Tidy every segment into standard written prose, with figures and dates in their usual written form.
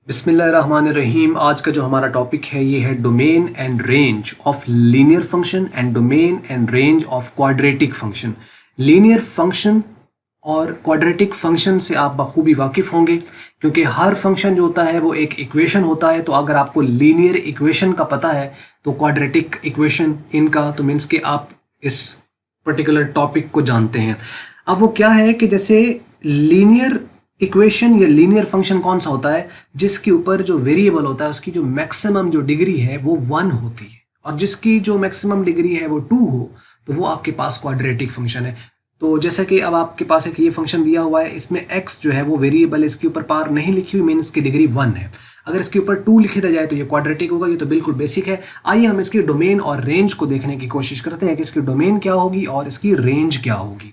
बिस्मिल्लाहिर्रहमानिर्रहीम। आज का जो हमारा टॉपिक है ये है domain and range of linear function and domain and range of quadratic function. Linear function और क्वाड्रेटिक फंक्शन से आप बखूबी वाकिफ़ होंगे क्योंकि हर फंक्शन जो होता है वो एक इक्वेशन होता है। तो अगर आपको लीनियर इक्वेशन का पता है तो क्वाड्रेटिक इक्वेशन इनका तो मीन्स कि आप इस पर्टिकुलर टॉपिक को जानते हैं। अब वो क्या है कि जैसे लीनियर इक्वेशन या लीनियर फंक्शन कौन सा होता है जिसके ऊपर जो वेरिएबल होता है उसकी जो मैक्सिमम जो डिग्री है वो 1 होती है और जिसकी जो मैक्सिमम डिग्री है वो 2 हो तो वो आपके पास क्वाड्रेटिक फंक्शन है। तो जैसा कि अब आपके पास एक ये फंक्शन दिया हुआ है, इसमें x जो है वो वेरिएबल इसके ऊपर पावर नहीं लिखी हुई, मीन्स की डिग्री 1 है। अगर इसके ऊपर 2 लिख दिया जाए तो ये क्वाड्रेटिक होगा। ये तो बिल्कुल बेसिक है। आइए हम इसकी डोमेन और रेंज को देखने की कोशिश करते हैं कि इसकी डोमेन क्या होगी और इसकी रेंज क्या होगी।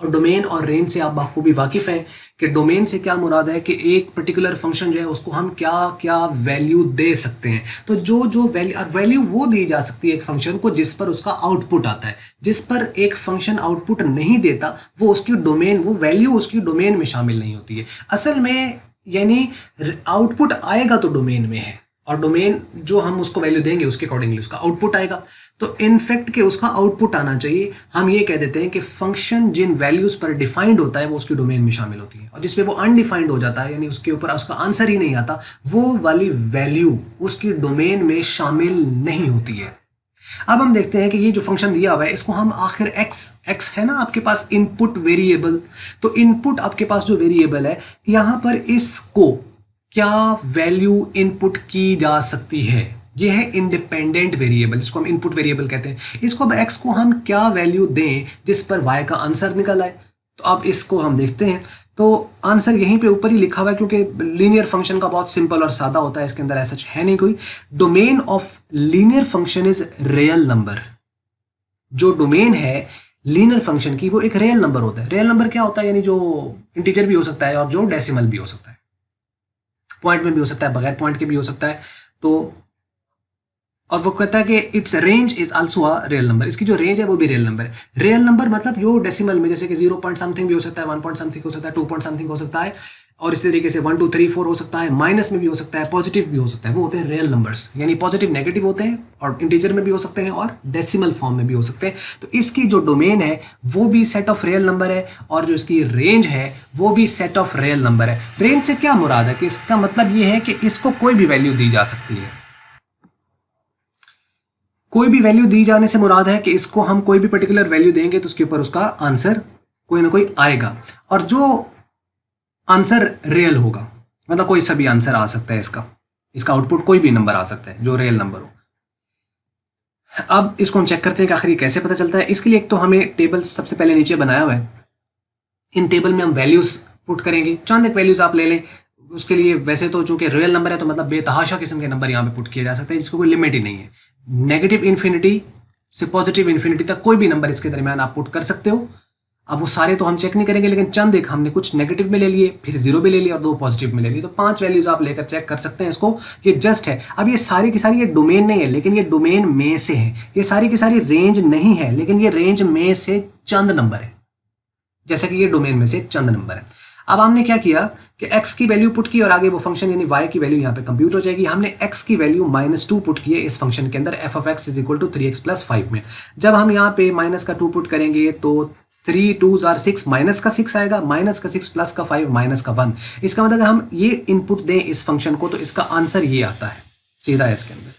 और डोमेन और रेंज से आप बखूबी वाकिफ़ हैं कि डोमेन से क्या मुराद है कि एक पर्टिकुलर फंक्शन जो है उसको हम क्या क्या वैल्यू दे सकते हैं। तो जो जो वैल्यू वो दी जा सकती है एक फंक्शन को जिस पर उसका आउटपुट आता है। जिस पर एक फंक्शन आउटपुट नहीं देता वो उसकी डोमेन, वो वैल्यू उसकी डोमेन में शामिल नहीं होती है असल में। यानी आउटपुट आएगा तो डोमेन में है और डोमेन जो हम उसको वैल्यू देंगे उसके अकॉर्डिंगली उसका आउटपुट आएगा। तो इनफैक्ट कि उसका आउटपुट आना चाहिए। हम ये कह देते हैं कि फंक्शन जिन वैल्यूज पर डिफाइंड होता है वो उसकी डोमेन में शामिल होती है और जिसपे वो अनडिफाइंड हो जाता है यानी उसके ऊपर उसका आंसर ही नहीं आता, वो वाली वैल्यू उसकी डोमेन में शामिल नहीं होती है। अब हम देखते हैं कि ये जो फंक्शन दिया हुआ है इसको हम आखिर x है ना आपके पास इनपुट वेरिएबल। तो इनपुट आपके पास जो वेरिएबल है यहां पर इसको क्या वैल्यू इनपुट की जा सकती है, ये है इंडिपेंडेंट वेरिएबल, इसको हम इनपुट वेरिएबल कहते हैं। इसको अब x को हम क्या वैल्यू दें जिस पर y का आंसर निकल आए। तो अब इसको हम देखते हैं। तो आंसर यहीं पे ऊपर ही लिखा हुआ है क्योंकि लीनियर फंक्शन का बहुत सिंपल और सादा होता है, इसके अंदर ऐसा है नहीं कोई। Domain of linear function is real number. जो डोमेन है लीनियर फंक्शन की वो एक रियल नंबर होता है। रियल नंबर क्या होता है, यानी जो इंटीजर भी हो सकता है और जो डेसिमल भी हो सकता है, पॉइंट में भी हो सकता है, बगैर पॉइंट के भी हो सकता है। तो और वो कहता है कि it's range is also a real number. इसकी जो रेंज है वो भी रियल नंबर है। रियल नंबर मतलब जो डेसिमल में जैसे कि 0 पॉइंट समथिंग भी हो सकता है, 1 पॉइंट समथिंग हो सकता है, 2 पॉइंट समथिंग हो सकता है और इस तरीके से 1 2 3 4 हो सकता है, माइनस में भी हो सकता है, पॉजिटिव भी हो सकता है। वो होते हैं रियल नंबर्स, यानी पॉजिटिव नेगेटिव होते हैं और इंटीजर में भी हो सकते हैं और डेसिमल फॉर्म में भी हो सकते हैं। तो इसकी जो डोमेन है वो भी सेट ऑफ रियल नंबर है और जो इसकी रेंज है वो भी सेट ऑफ रियल नंबर है। रेंज से क्या मुराद है कि इसका मतलब ये है कि इसको कोई भी वैल्यू दी जा सकती है। कोई भी वैल्यू दी जाने से मुराद है कि इसको हम कोई भी पर्टिकुलर वैल्यू देंगे तो उसके ऊपर उसका आंसर कोई ना कोई आएगा और जो आंसर रियल होगा, मतलब कोई सा भी आंसर आ सकता है, इसका आउटपुट कोई भी नंबर आ सकता है जो रियल नंबर हो। अब इसको हम चेक करते हैं कि आखिर कैसे पता चलता है। इसके लिए एक तो हमें टेबल सबसे पहले नीचे बनाया हुआ है। इन टेबल में हम वैल्यूज पुट करेंगे, चंद एक वैल्यूज आप ले लें। उसके लिए वैसे तो चूंकि रियल नंबर है तो मतलब बेतहाशा किस्म के नंबर यहाँ पे पुट किए जा सकते हैं जिसको कोई लिमिट ही नहीं है। नेगेटिव इन्फिनिटी से पॉजिटिव इन्फिनिटी तक कोई भी नंबर इसके दरमियान आप पुट कर सकते हो। अब वो सारे तो हम चेक नहीं करेंगे लेकिन चंद एक हमने कुछ नेगेटिव में ले लिए, फिर 0 में ले लिए और 2 पॉजिटिव में ले लिए। तो 5 वैल्यूज आप लेकर चेक कर सकते हैं इसको। ये जस्ट है। अब ये सारी की सारी ये डोमेन नहीं है लेकिन ये डोमेन में से है। ये सारी की सारी रेंज नहीं है लेकिन ये रेंज में से चंद नंबर है, जैसे कि ये डोमेन में से चंद नंबर है। अब हमने क्या किया कि x की वैल्यू पुट की और आगे वो फंक्शन यानी y की वैल्यू यहाँ पे कंप्यूट हो जाएगी। हमने x की वैल्यू -2 पुट की है इस फंक्शन के अंदर f of x is equal to 3x plus 5 में। जब हम यहाँ पे माइनस का 2 पुट करेंगे तो 3 2s are 6, माइनस का 6 आएगा, माइनस का 6 प्लस का 5 माइनस का 1। इसका मतलब अगर हम ये इनपुट दें इस फंक्शन को तो इसका आंसर ये आता है सीधा है इसके अंदर।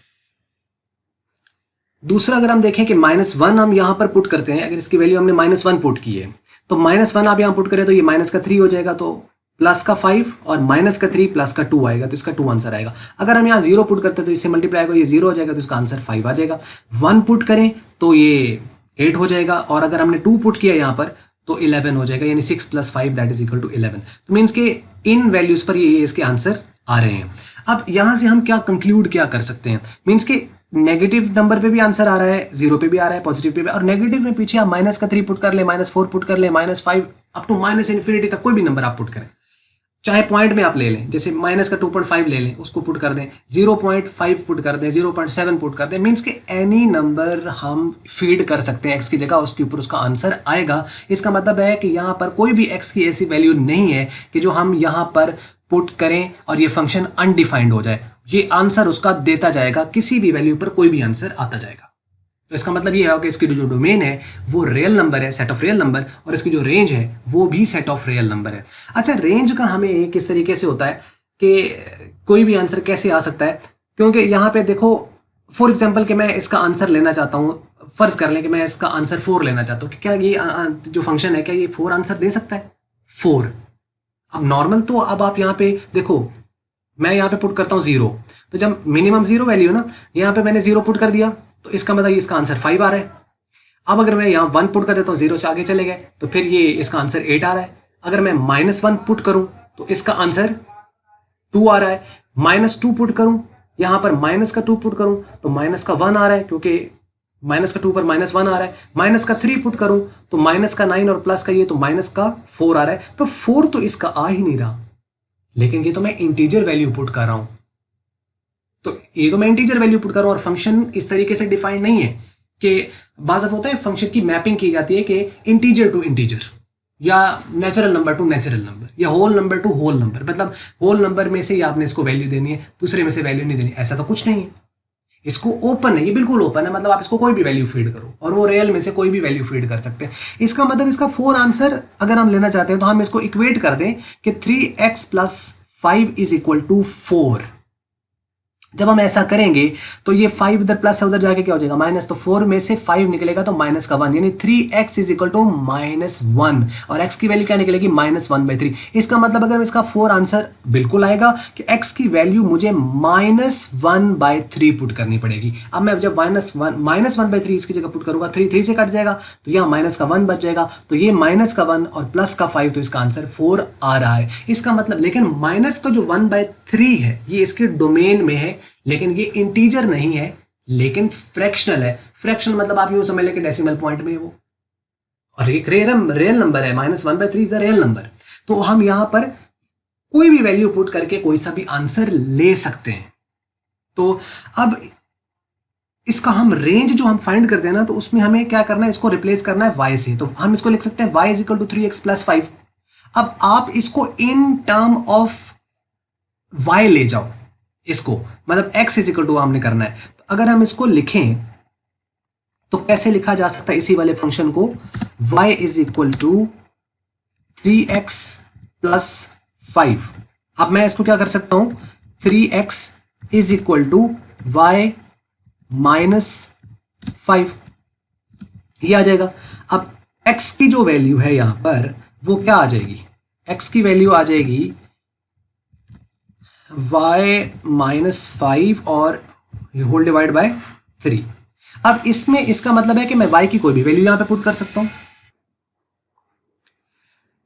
दूसरा अगर हम देखें कि -1 हम यहाँ पर पुट करते हैं, अगर इसकी वैल्यू हमने -1 पुट की है तो -1 आप यहाँ पुट करें तो ये माइनस का 3 हो जाएगा, तो प्लस का 5 और माइनस का 3 प्लस का 2 आएगा तो इसका 2 आंसर आएगा। अगर हम यहाँ 0 पुट करते हैं तो इससे मल्टीप्लाई होगा, ये 0 हो जाएगा तो इसका आंसर 5 आ जाएगा। 1 पुट करें तो ये 8 हो जाएगा और अगर हमने 2 पुट किया यहाँ पर तो 11 हो जाएगा, यानी 6 plus 5 that is equal to 11। तो मीन्स के इन वैल्यूज पर ये इसके आंसर आ रहे हैं। अब यहाँ से हम क्या कंक्लूड क्या कर सकते हैं, मीन्स के नेगेटिव नंबर पे भी आंसर आ रहा है, 0 पे भी आ रहा है, पॉजिटिव पे भी, और नेगेटिव में पीछे आप माइनस का 3 पुट कर ले, -4 पुट कर ले, -5 अप टू माइनस इन्फिनिटी तक कोई भी नंबर आप पुट करें, चाहे पॉइंट में आप ले लें, जैसे माइनस का 2.5 ले लें उसको पुट कर दें, 0.5 पुट कर दें, 0.7 पुट कर दें, मीन्स के एनी नंबर हम फीड कर सकते हैं एक्स की जगह, उसके ऊपर उसका आंसर आएगा। इसका मतलब है कि यहाँ पर कोई भी एक्स की ऐसी वैल्यू नहीं है कि जो हम यहाँ पर पुट करें और ये फंक्शन अनडिफाइंड हो जाए, ये आंसर उसका देता जाएगा, किसी भी वैल्यू पर कोई भी आंसर आता जाएगा। तो इसका मतलब ये है कि इसकी जो डोमेन है वो रियल नंबर है, सेट ऑफ रियल नंबर, और इसकी जो रेंज है वो भी सेट ऑफ रियल नंबर है। अच्छा, रेंज का हमें किस तरीके से होता है कि कोई भी आंसर कैसे आ सकता है, क्योंकि यहाँ पे देखो फॉर एग्जाम्पल कि मैं इसका आंसर लेना चाहता हूँ, फर्ज कर लें कि मैं इसका आंसर 4 लेना चाहता हूँ कि क्या ये जो फंक्शन है क्या ये 4 आंसर दे सकता है 4। अब नॉर्मल तो अब आप यहाँ पे देखो, मैं यहाँ पे पुट करता हूँ 0, तो जब मिनिमम 0 वैल्यू ना, यहाँ पे मैंने 0 पुट कर दिया तो इसका मतलब इसका आंसर 5 आ रहा है। अब अगर मैं यहाँ 1 पुट कर देता हूँ, 0 से आगे चले गए, तो फिर ये इसका आंसर 8 आ रहा है। अगर मैं -1 पुट करूँ तो इसका आंसर 2 आ रहा है। -2 पुट करूँ, यहाँ पर माइनस का 2 पुट करूँ तो माइनस का 1 आ रहा है, क्योंकि माइनस का 2 पर -1 आ रहा है। माइनस का 3 पुट करूँ तो माइनस का 9 और प्लस का ये तो माइनस का 4 आ रहा है। तो 4 तो इसका आ ही नहीं रहा, लेकिन ये तो मैं इंटीजर वैल्यू पुट कर रहा हूं, तो ये तो मैं इंटीजर वैल्यू पुट कर रहा हूं, और फंक्शन इस तरीके से डिफाइन नहीं है कि बाज़ होता है फंक्शन की मैपिंग की जाती है कि इंटीजर टू इंटीजर, या natural number to natural number, या whole number to whole number, मतलब होल नंबर में से ही आपने इसको वैल्यू देनी है, दूसरे में से वैल्यू नहीं देनी, ऐसा तो कुछ नहीं है। इसको ओपन है, ये बिल्कुल ओपन है, मतलब आप इसको कोई भी वैल्यू फीड करो और वो रियल में से कोई भी वैल्यू फीड कर सकते हैं। इसका मतलब इसका 4 आंसर अगर हम लेना चाहते हैं तो हम इसको इक्वेट कर दें कि 3x + 5 = 4। जब हम ऐसा करेंगे तो ये 5 इधर प्लस है, उधर जाके क्या हो जाएगा माइनस, तो 4 में से 5 निकलेगा तो माइनस का 1, यानी 3x = -1, और x की वैल्यू क्या निकलेगी -1/3। इसका मतलब अगर इसका 4 आंसर बिल्कुल आएगा कि x की वैल्यू मुझे -1/3 पुट करनी पड़ेगी। अब मैं जब -1/3 इसकी जगह पुट करूंगा, 3 से कट जाएगा तो यहाँ माइनस का 1 बच जाएगा, तो ये माइनस का 1 और प्लस का 5, तो इसका आंसर 4 आ रहा है। इसका मतलब, लेकिन माइनस का जो 1/3 है ये इसके डोमेन में है, लेकिन ये इंटीजर नहीं है, लेकिन फ्रैक्शनल है। फ्रैक्शनल मतलब आप यूं समझ लें कि डेसिमल पॉइंट में है वो, और एक रियल नंबर है, -1/3 इज अ रियल नंबर। तो हम यहां पर कोई भी वैल्यू पुट करके कोई सा भी आंसर ले सकते हैं। तो अब इसका हम रेंज जो हम फाइंड करते हैं ना, तो उसमें हमें क्या करना है, इसको रिप्लेस करना है y से। तो हम इसको लिख सकते हैं y = 3x + 5। अब आप इसको इन टर्म ऑफ y ले जाओ, इसको मतलब x = हमने करना है। तो अगर हम इसको लिखें तो कैसे लिखा जा सकता है इसी वाले फंक्शन को, y = 3x + 5। अब मैं इसको क्या कर सकता हूं, 3x = y - 5, ये आ जाएगा। अब x की जो वैल्यू है यहां पर वो क्या आ जाएगी, x की वैल्यू आ जाएगी y - 5 और होल डिवाइड बाय 3। अब इसमें इसका मतलब है कि मैं y की कोई भी वैल्यू यहां पे पुट कर सकता हूं,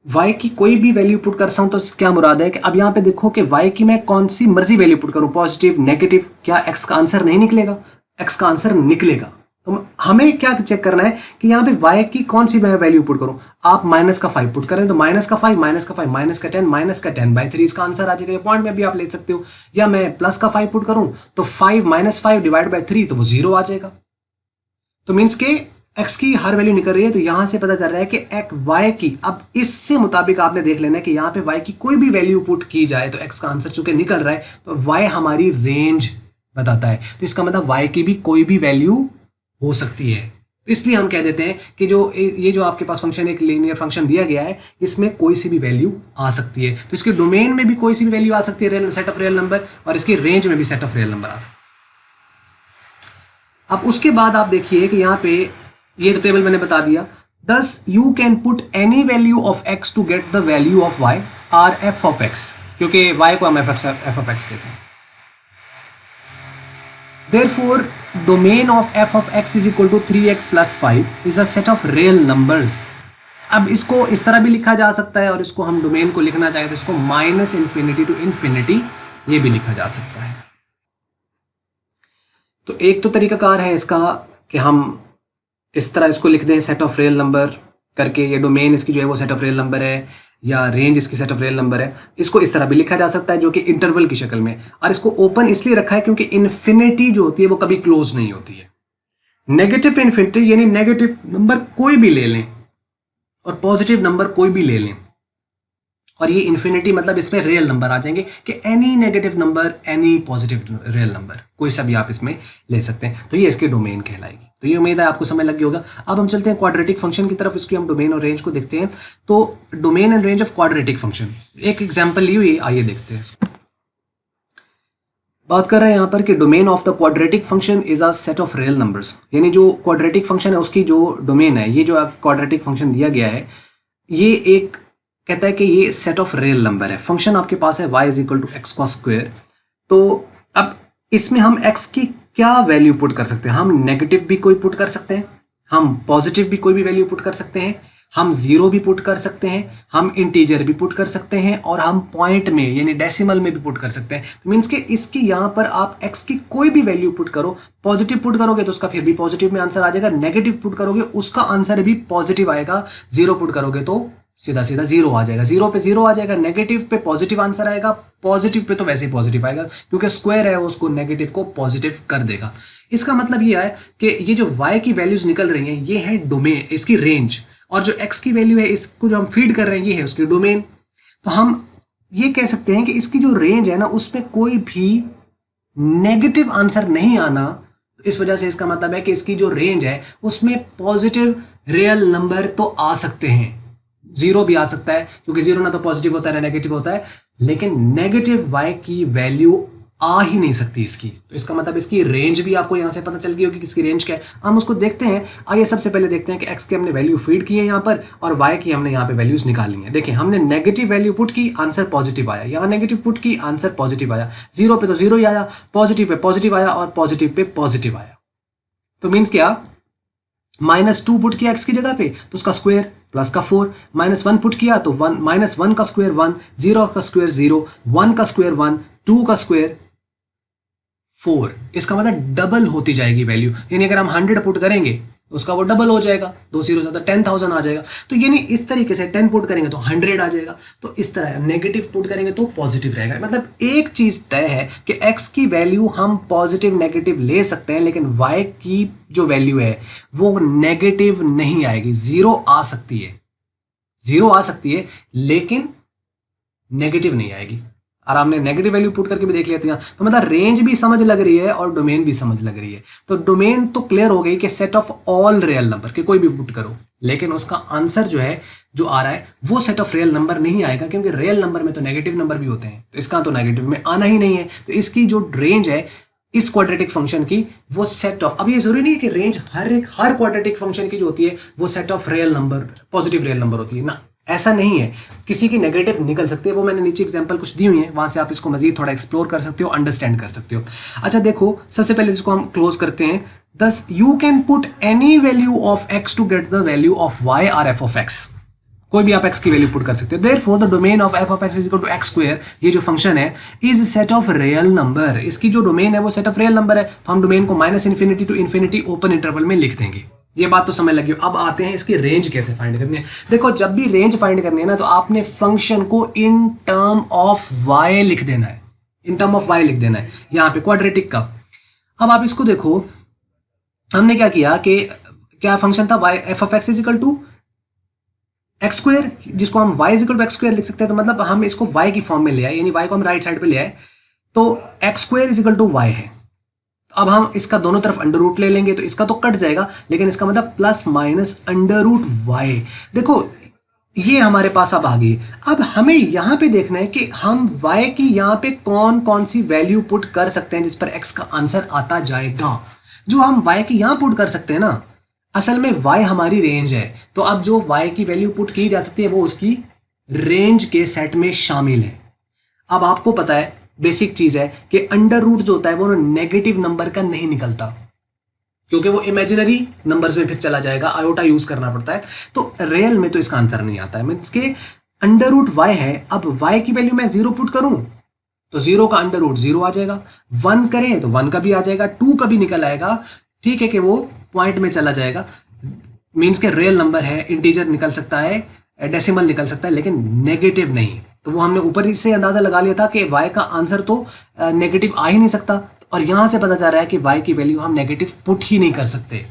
y की कोई भी वैल्यू पुट कर सकता हूं। तो क्या मुराद है कि अब यहां पे देखो कि y की मैं कौन सी मर्जी वैल्यू पुट करूं, पॉजिटिव नेगेटिव, क्या x का आंसर नहीं निकलेगा, x का आंसर निकलेगा। तो हमें क्या चेक करना है कि यहाँ पे y की कौन सी मैं वैल्यू पुट करूं। आप -5 पुट करें तो -5 -5 -10 -10/3 इसका आंसर आ जाएगा। पॉइंट में भी आप ले सकते हो, या मैं +5 पुट करूं तो 5 - 5 / 3 तो वो 0 आ जाएगा। तो मीन्स के x की हर वैल्यू निकल रही है। तो यहां से पता चल रहा है कि y की, अब इससे मुताबिक आपने देख लेना कि यहाँ पे y की कोई भी वैल्यू पुट की जाए तो x का आंसर चूंकि निकल रहा है तो y हमारी रेंज बताता है। तो इसका मतलब y की भी कोई भी वैल्यू हो सकती है। इसलिए हम कह देते हैं कि जो ये जो आपके पास फंक्शन, एक लीनियर फंक्शन दिया गया है, इसमें कोई सी भी वैल्यू आ सकती है। तो इसके डोमेन में भी कोई सी भी वैल्यू आ सकती है, सेट ऑफ रियल नंबर, और इसकी रेंज में भी सेट ऑफ रियल नंबर आ सकती है। अब उसके बाद आप देखिए कि यहाँ पे ये तो टेबल मैंने बता दिया। Thus you can put any value of x to get the value of y or f of x, क्योंकि y को हम f of x कहते हैं। Therefore, domain of f of x = 3x + 5 is a set of real numbers। अब इसको इस तरह भी लिखा जा सकता है, और इसको हम डोमेन को लिखना चाहें तो इसको -∞ to ∞ ये भी लिखा जा सकता है। तो एक तो तरीकाकार है इसका कि हम इस तरह इसको लिख दें सेट ऑफ रियल नंबर करके, ये डोमेन इसकी जो है वो सेट ऑफ रियल नंबर है, या रेंज इसकी सेट ऑफ रियल नंबर है। इसको इस तरह भी लिखा जा सकता है जो कि इंटरवल की शक्ल में, और इसको ओपन इसलिए रखा है क्योंकि इन्फिनिटी जो होती है वो कभी क्लोज नहीं होती है। नेगेटिव इन्फिनिटी यानी नेगेटिव नंबर कोई भी ले लें और पॉजिटिव नंबर कोई भी ले लें, और ये इन्फिनिटी मतलब इसमें रियल नंबर आ जाएंगे कि any negative number, any positive real number, कोई सा भी आप इसमें ले सकते हैं। तो ये इसकी डोमेन कहलाएगी। तो ये उम्मीद है आपको समझ लग गया होगा। अब हम चलते हैं क्वाड्रेटिक फंक्शन की तरफ, इसकी हम डोमेन और रेंज को देखते हैं। तो domain and range of quadratic function, एक एग्जाम्पल ली हुई, आइए देखते हैं। बात कर रहे हैं यहाँ पर कि domain of the quadratic function is a set of real numbers, यानी जो क्वाड्रेटिक फंक्शन है उसकी जो डोमेन है, ये जो क्वाड्रेटिक फंक्शन दिया गया है, ये एक कहता है कि ये सेट ऑफ रियल नंबर है। फंक्शन आपके पास है y is equal to x का स्क्वायर। तो अब इसमें हम x की क्या वैल्यू पुट कर सकते हैं? हम नेगेटिव भी कोई पुट कर सकते हैं, हम पॉजिटिव भी कोई भी वैल्यू पुट कर सकते हैं, हम जीरो भी पुट कर सकते हैं, हम इंटीजर भी पुट कर सकते हैं, और हम पॉइंट में यानी डेसिमल में भी पुट कर सकते हैं। तो मीन्स के इसकी यहाँ पर आप x की कोई भी वैल्यू पुट करो, पॉजिटिव पुट करोगे तो उसका फिर भी पॉजिटिव में आंसर आ जाएगा, नेगेटिव पुट करोगे उसका आंसर भी पॉजिटिव आएगा, जीरो पुट करोगे तो सीधा सीधा जीरो आ जाएगा, जीरो पे जीरो आ जाएगा, नेगेटिव पे पॉजिटिव आंसर आएगा, पॉजिटिव पे तो वैसे ही पॉजिटिव आएगा क्योंकि स्क्वायर है, उसको नेगेटिव को पॉजिटिव कर देगा। इसका मतलब ये है कि ये जो y की वैल्यूज निकल रही हैं ये है डोमेन, इसकी रेंज, और जो x की वैल्यू है इसको जो हम फीड कर रहे हैं ये है उसकी डोमेन। तो हम ये कह सकते हैं कि इसकी जो रेंज है ना उसमें कोई भी नेगेटिव आंसर नहीं आना। तो इस वजह से इसका मतलब है कि इसकी जो रेंज है उसमें पॉजिटिव रियल नंबर तो आ सकते हैं, जीरो भी आ सकता है क्योंकि जीरो ना तो पॉजिटिव होता है ना नेगेटिव होता है, लेकिन नेगेटिव y की वैल्यू आ ही नहीं सकती इसकी। तो इसका मतलब इसकी रेंज भी आपको यहां से पता चल गई होगी कि इसकी रेंज क्या है। हम उसको देखते हैं। आइए सबसे पहले देखते हैं कि x की हमने वैल्यू फीड की है यहाँ पर और y की हमने यहाँ पे वैल्यूज निकाली है। देखिए हमने नेगेटिव वैल्यू पुट की, आंसर पॉजिटिव आया, यहाँ नेगेटिव पुट की, आंसर पॉजिटिव आया, जीरो पे तो जीरो ही आया, पॉजिटिव पे पॉजिटिव आया और पॉजिटिव पे पॉजिटिव आया। तो मीन्स क्या, -2 पुट किया x की जगह पे तो उसका स्क्वायर प्लस का 4, -1 पुट किया तो 1, -1 का स्क्वायर 1, 0 का स्क्वायर 0, 1 का स्क्वायर 1, 2 का स्क्वायर 4। इसका मतलब डबल होती जाएगी वैल्यू, यानी अगर हम 100 पुट करेंगे तो उसका वो डबल हो जाएगा, 2 0 ज्यादा 10,000 आ जाएगा। तो यानी इस तरीके से 10 पुट करेंगे तो 100 आ जाएगा। तो इस तरह नेगेटिव पुट करेंगे तो पॉजिटिव रहेगा। मतलब एक चीज तय है कि x की वैल्यू हम पॉजिटिव नेगेटिव ले सकते हैं, लेकिन y की जो वैल्यू है वो नेगेटिव नहीं आएगी, जीरो आ सकती है, जीरो आ सकती है लेकिन नेगेटिव नहीं आएगी। और आपने नेगेटिव वैल्यू पुट करके भी देख लिया था। तो मतलब रेंज भी समझ लग रही है और डोमेन भी समझ लग रही है। तो डोमेन तो क्लियर हो गई कि set of all real number के कोई भी पुट करो, लेकिन उसका आंसर जो है जो आ रहा है वो सेट ऑफ रियल नंबर नहीं आएगा क्योंकि रियल नंबर में तो नेगेटिव नंबर भी होते हैं, तो इसका तो नेगेटिव में आना ही नहीं है। तो इसकी जो रेंज है इस क्वाड्रेटिक फंक्शन की वो सेट ऑफ, अब ये जरूरी नहीं है कि रेंज हर क्वाड्रेटिक फंक्शन की जो होती है वो set of real number, positive real number होती है ना, ऐसा नहीं है। किसी की नेगेटिव निकल सकती है, वो मैंने नीचे एग्जांपल कुछ दी हुई है, वहां से आप इसको मजीद थोड़ा एक्सप्लोर कर सकते हो, अंडरस्टैंड कर सकते हो। अच्छा देखो, सबसे पहले इसको हम क्लोज करते हैं। Thus you can put any value of x to get the value of y और f ऑफ x। कोई भी आप x की वैल्यू पुट कर सकते हो। Therefore the domain of f of x is equal to x square, ये जो फंक्शन है is set of real number. इसकी जो डोमेन है वो सेट ऑफ रियल नंबर है। तो हम डोमेन को -∞ टू इन्फिनिटी ओपन इंटरवल में लिख देंगे। ये बात तो समझ लगी। अब आते हैं इसकी रेंज कैसे फाइंड करनी है। देखो जब भी रेंज फाइंड करनी है ना तो आपने फंक्शन को इन टर्म ऑफ y लिख देना है, इन टर्म ऑफ y लिख देना है यहाँ पे क्वाड्रेटिक का। अब आप इसको देखो, हमने क्या किया कि क्या फंक्शन था y f of x is equal to x square, जिसको हम y is equal to x square लिख सकते हैं। तो मतलब हम इसको y की फॉर्म में ले आए, यानी y को हम राइट साइड पे ले आए, तो x square is equal to y है। अब हम इसका दोनों तरफ अंडर रूट ले लेंगे तो इसका तो कट जाएगा, लेकिन इसका मतलब plus minus under root y। देखो ये हमारे पास अब आ गई। अब हमें यहां पे देखना है कि हम y की यहां पे कौन कौन सी वैल्यू पुट कर सकते हैं जिस पर x का आंसर आता जाएगा। जो हम y की यहां पुट कर सकते हैं ना, असल में y हमारी रेंज है। तो अब जो y की वैल्यू पुट की जा सकती है वो उसकी रेंज के सेट में शामिल है। अब आपको पता है बेसिक चीज है कि अंडर रूट जो होता है वो नेगेटिव नंबर का नहीं निकलता, क्योंकि वो इमेजिनरी नंबर्स में फिर चला जाएगा, आयोटा यूज करना पड़ता है। तो रियल में तो इसका आंसर नहीं आता है। मीन्स के अंडर रूट y है। अब y की वैल्यू मैं 0 पुट करूं तो 0 का अंडर रूट 0 आ जाएगा, 1 करें तो 1 का भी आ जाएगा, 2 का भी निकल आएगा। ठीक है कि वो पॉइंट में चला जाएगा। मीन्स के रियल नंबर है, इंटीजर निकल सकता है, डेसिमल निकल सकता है, लेकिन नेगेटिव नहीं। तो वो हमने ऊपर से अंदाजा लगा लिया था कि y का आंसर तो नेगेटिव आ ही नहीं सकता, और यहां से पता चल रहा है कि y की वैल्यू हम नेगेटिव पुट ही नहीं कर सकते।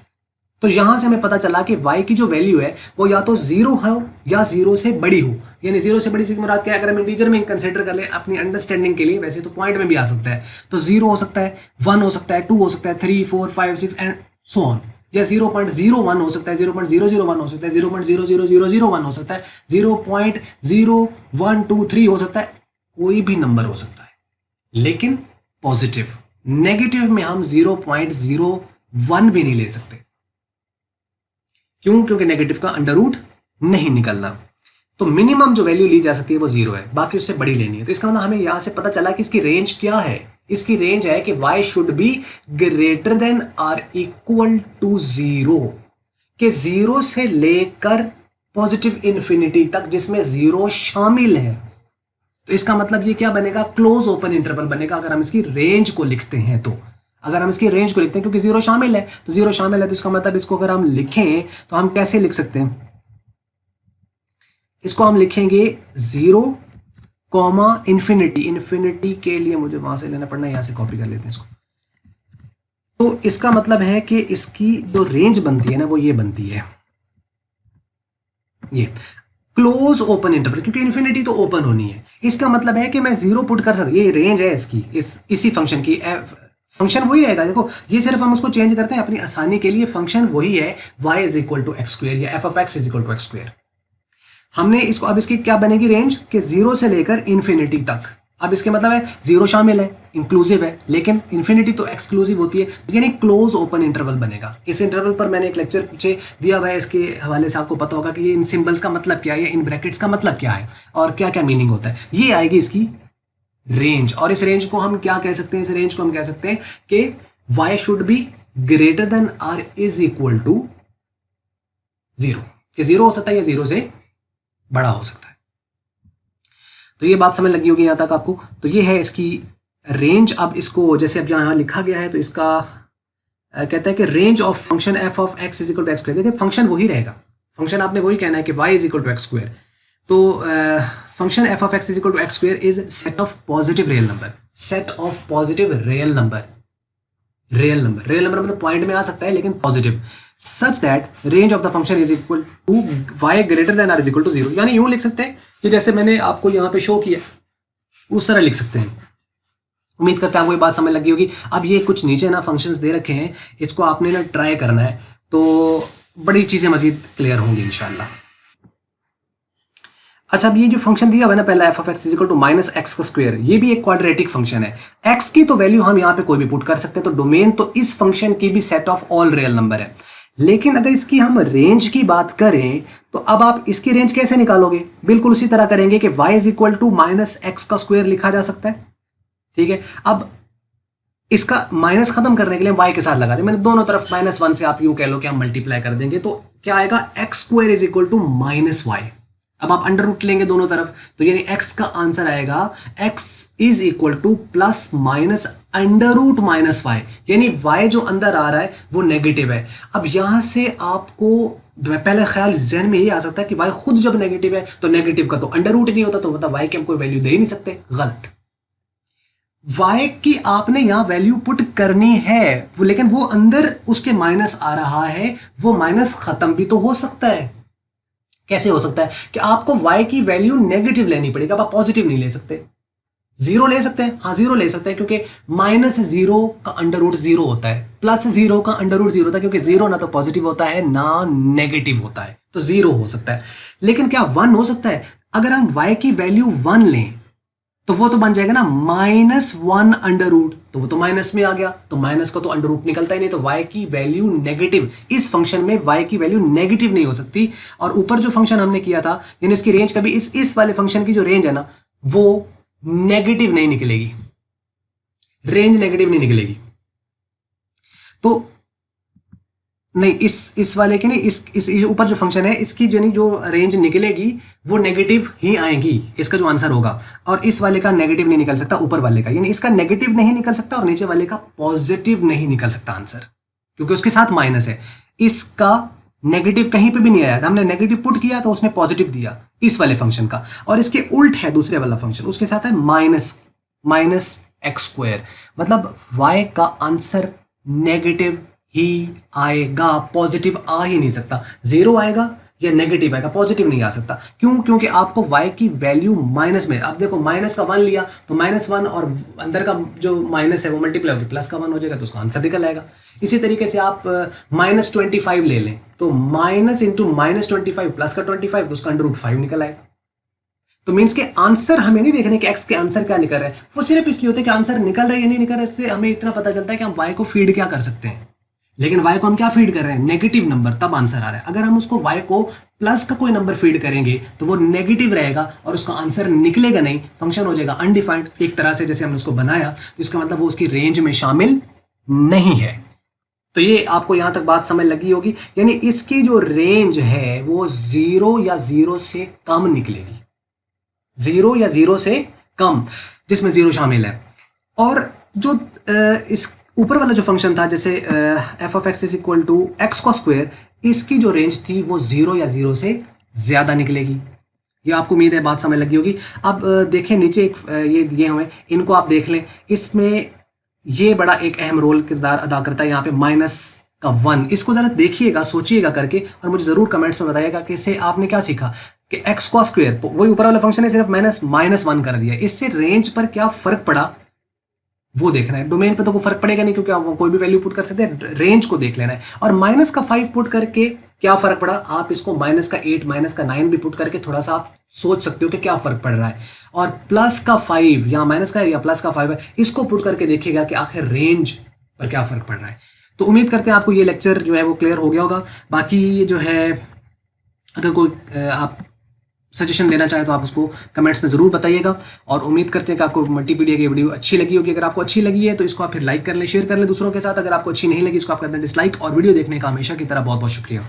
तो यहां से हमें पता चला कि y की जो वैल्यू है वो या तो 0 हो या 0 से बड़ी हो, यानी 0 से बड़ी सी मुराद क्या है, अगर हम इंटीजर में कंसिडर कर ले अपनी अंडरस्टैंडिंग के लिए, वैसे तो पॉइंट में भी आ सकता है, तो 0 हो सकता है, 1 हो सकता है, 2 हो सकता है, 3 4 5 6 एंड सो ऑन, या 0.01 हो सकता है, 0.001 हो सकता है, 0.00001 हो सकता है, 0.012 हो सकता है, कोई भी नंबर हो सकता है, लेकिन पॉजिटिव। नेगेटिव में हम 0.01 भी नहीं ले सकते। क्यों? क्योंकि नेगेटिव का अंडर रूट नहीं निकलना। तो मिनिमम जो वैल्यू ली जा सकती है वो 0 है, बाकी उससे बड़ी लेनी है। तो इसका मतलब हमें यहां से पता चला कि इसकी रेंज क्या है। इसकी रेंज है कि y should be greater than or equal to 0, के 0 से लेकर पॉजिटिव इंफिनिटी तक जिसमें 0 शामिल है। तो इसका मतलब ये क्या बनेगा, क्लोज ओपन इंटरवल बनेगा अगर हम इसकी रेंज को लिखते हैं। तो अगर हम इसकी रेंज को लिखते हैं, क्योंकि 0 शामिल है, तो 0 शामिल है, तो इसका मतलब इसको अगर हम लिखें तो हम कैसे लिख सकते हैं, इसको हम लिखेंगे 0 कॉमा इंफिनिटी। इंफिनिटी के लिए मुझे वहां से लेना पड़ना, यहां से कॉपी कर लेते हैं इसको। तो इसका मतलब है कि इसकी जो रेंज बनती है ना, वो ये बनती है, ये क्लोज ओपन इंटरवल, क्योंकि इंफिनिटी तो ओपन होनी है। इसका मतलब है कि मैं 0 पुट कर सकता हूं, ये रेंज है इसकी, इसी फंक्शन की। फंक्शन वही रहेगा, देखो ये सिर्फ हम उसको चेंज करते हैं अपनी आसानी के लिए। फंक्शन वही है, y is equal to x square या f(x) is equal to x square. हमने इसको, अब इसकी क्या बनेगी रेंज, के 0 से लेकर इंफिनिटी तक। अब इसके मतलब है 0 शामिल है, इंक्लूसिव है, लेकिन इंफिनिटी तो एक्सक्लूसिव होती है, यानी क्लोज ओपन इंटरवल बनेगा। इस इंटरवल पर मैंने एक लेक्चर पीछे दिया हुआ है, इसके हवाले से आपको पता होगा कि ये इन सिंबल्स का मतलब क्या है, इन ब्रैकेट्स का मतलब क्या है और क्या क्या मीनिंग होता है। ये आएगी इसकी रेंज। और इस रेंज को हम क्या कह सकते हैं, इस रेंज को हम कह सकते हैं कि y should be greater than r is equal to 0, कि 0 हो सकता है या 0 से बड़ा हो सकता है। तो ये बात समझ लगी होगी यहां तक आपको। तो ये है इसकी रेंज। अब इसको जैसे अब यहां लिखा गया है, तो इसका कहता है कि range of function f(x) is equal to x square. देखिए फंक्शन वही रहेगा, फंक्शन आपने वही कहना है कि y is equal to x square. तो function f(x) is equal to x square is set of positive real number, set of positive real number. Real number मतलब पॉइंट में आ सकता है लेकिन positive, such that range of the function is equal to y greater than r is equal to 0। यानी यूं लिख सकते हैं कि जैसे मैंने आपको यहां पे शो किया उस तरह लिख सकते हैं। उम्मीद करते हैं आपको ये बात समझ लगी होगी। अब ये कुछ नीचे ना फंक्शंस दे रखे हैं, इसको आपने ना ट्राई करना है, तो बड़ी चीजें मजीद क्लियर होंगी इंशाल्लाह। अच्छा, अब ये जो फंक्शन दिया हुआ है ना पहला f(x) is equal to -x का स्क्वायर, ये भी एक क्वाड्रेटिक फंक्शन है। x की तो वैल्यू हम यहाँ पे कोई भी पुट कर सकते हैं, तो डोमेन तो इस फंक्शन की भी set of all real number है। लेकिन अगर इसकी हम रेंज की बात करें तो अब आप इसकी रेंज कैसे निकालोगे, बिल्कुल उसी तरह करेंगे कि y is equal to -x का स्क्वायर लिखा जा सकता है। ठीक है, अब इसका माइनस खत्म करने के लिए y के साथ लगा दें, मैंने दोनों तरफ -1 से आप यूं कह लो कि हम मल्टीप्लाई कर देंगे, तो क्या आएगा x square is equal to -y। अब आप अंडर रूट लेंगे दोनों तरफ, तो यानी x का आंसर आएगा x is equal to plus minus under root -y, यानी y जो अंदर आ रहा है वो नेगेटिव है। अब यहां से आपको पहले ख्याल जहन में ये आ सकता है कि y खुद जब नेगेटिव है तो नेगेटिव का तो अंडर रूट नहीं होता, तो मतलब y की हम कोई वैल्यू दे ही नहीं सकते। गलत, y की आपने यहां वैल्यू पुट करनी है, लेकिन वो अंदर उसके माइनस आ रहा है, वो माइनस खत्म भी तो हो सकता है। कैसे हो सकता है कि आपको y की वैल्यू नेगेटिव लेनी पड़ेगी, आप पॉजिटिव नहीं ले सकते। 0 ले सकते हैं, हाँ 0 ले सकते हैं, क्योंकि -0 का अंडर रूट 0 होता है, +0 का अंडर रूट 0 होता है, क्योंकि 0 ना तो पॉजिटिव होता है ना नेगेटिव होता है, तो 0 हो सकता है। लेकिन क्या 1 हो सकता है? अगर हम y की वैल्यू 1 लें तो वो तो बन जाएगा ना -1 अंडर रूट, तो वो तो माइनस में आ गया, तो माइनस का तो अंडर रूट निकलता ही नहीं, तो y की वैल्यू नेगेटिव, इस फंक्शन में y की वैल्यू नेगेटिव नहीं हो सकती। और ऊपर जो फंक्शन हमने किया था, यानी इसकी रेंज कभी इस वाले फंक्शन की जो रेंज है ना वो नेगेटिव नहीं निकलेगी, रेंज नेगेटिव नहीं निकलेगी। तो नहीं, इस वाले की नहीं, इस ऊपर जो फंक्शन है इसकी जो रेंज निकलेगी वो नेगेटिव ही आएगी, इसका जो आंसर होगा। और इस वाले का नेगेटिव नहीं निकल सकता, ऊपर वाले का, यानी इसका नेगेटिव नहीं निकल सकता और नीचे वाले का पॉजिटिव नहीं निकल सकता आंसर, क्योंकि उसके साथ माइनस है। इसका नेगेटिव कहीं पे भी नहीं आया था, हमने नेगेटिव पुट किया तो उसने पॉजिटिव दिया इस वाले फंक्शन का, और इसके उल्ट है दूसरे वाला फंक्शन, उसके साथ है माइनस एक्स स्क्वायर, मतलब y का आंसर नेगेटिव ही आएगा, पॉजिटिव आ ही नहीं सकता। 0 आएगा ये नेगेटिव आएगा, पॉजिटिव नहीं आ सकता। क्यों? क्योंकि आपको y की वैल्यू माइनस में, अब देखो माइनस का 1 लिया तो -1 और अंदर का जो माइनस है वो मल्टीप्लाई होकर प्लस का 1 हो जाएगा, तो उसका आंसर निकल आएगा। इसी तरीके से आप -25 ले लें तो माइनस इंटू -25 प्लस का 25 तो उसका √5 निकल आएगा। तो मीन्स के आंसर हमें नहीं देखने कि एक्स के आंसर क्या निकल रहा है, वो सिर्फ इसलिए होता है कि आंसर निकल रहा है या नहीं निकल रहा है, इससे हमें इतना पता चलता है कि हम वाई को फीड क्या कर सकते हैं। लेकिन y को हम क्या फीड कर रहे हैं? नेगेटिव नंबर, तब आंसर आ रहा है। अगर हम उसको y को प्लस का कोई नंबर फीड करेंगे तो वो नेगेटिव रहेगा और उसका आंसर निकलेगा नहीं, फंक्शन हो जाएगा अनडिफाइंड एक तरह से। जैसे हमने उसको बनाया तो इसका मतलब वो उसकी रेंज में शामिल नहीं है। तो ये आपको यहां तक बात समझ लगी होगी, यानी इसकी जो रेंज है वो 0 या 0 से कम निकलेगी, 0 या 0 से कम, जिसमें 0 शामिल है। और जो इस ऊपर वाला जो फंक्शन था, जैसे f of x is equal to x का स्क्वायर, इसकी जो रेंज थी वो 0 या 0 से ज्यादा निकलेगी। ये आपको उम्मीद है बात समझ लगी होगी। अब देखें नीचे एक ये दिए हुए, इनको आप देख लें। इसमें ये बड़ा एक अहम रोल किरदार अदा करता है यहाँ पे -1। इसको जरा देखिएगा, सोचिएगा करके, और मुझे जरूर कमेंट्स में बताइएगा कि इससे आपने क्या सीखा कि एक्स का स्क्वायर, वही ऊपर वाला फंक्शन है, सिर्फ -1 कर दिया, इससे रेंज पर क्या फर्क पड़ा वो देखना है। डोमेन पे तो कोई फर्क पड़ेगा नहीं क्योंकि आप कोई भी वैल्यू पुट कर सकते हैं, रेंज को देख लेना है। और -5 पुट करके क्या फर्क पड़ा, आप इसको -8 -9 भी पुट करके थोड़ा सा आप सोच सकते हो कि क्या फर्क पड़ रहा है। और +5 या माइनस का या +5 है, इसको पुट करके देखिएगा कि आखिर रेंज पर क्या फर्क पड़ रहा है। तो उम्मीद करते हैं आपको ये लेक्चर जो है वो क्लियर हो गया होगा। बाकी ये जो है, अगर कोई आप सजेशन देना चाहे तो आप उसको कमेंट्स में ज़रूर बताइएगा। और उम्मीद करते हैं कि आपको मल्टीपीडिया की वीडियो अच्छी लगी होगी। अगर आपको अच्छी लगी है तो इसको आप फिर लाइक कर लें, शेयर कर लें दूसरों के साथ। अगर आपको अच्छी नहीं लगी इसको आप कर दें डिसलाइक। और वीडियो देखने का हमेशा की तरह बहुत बहुत शुक्रिया।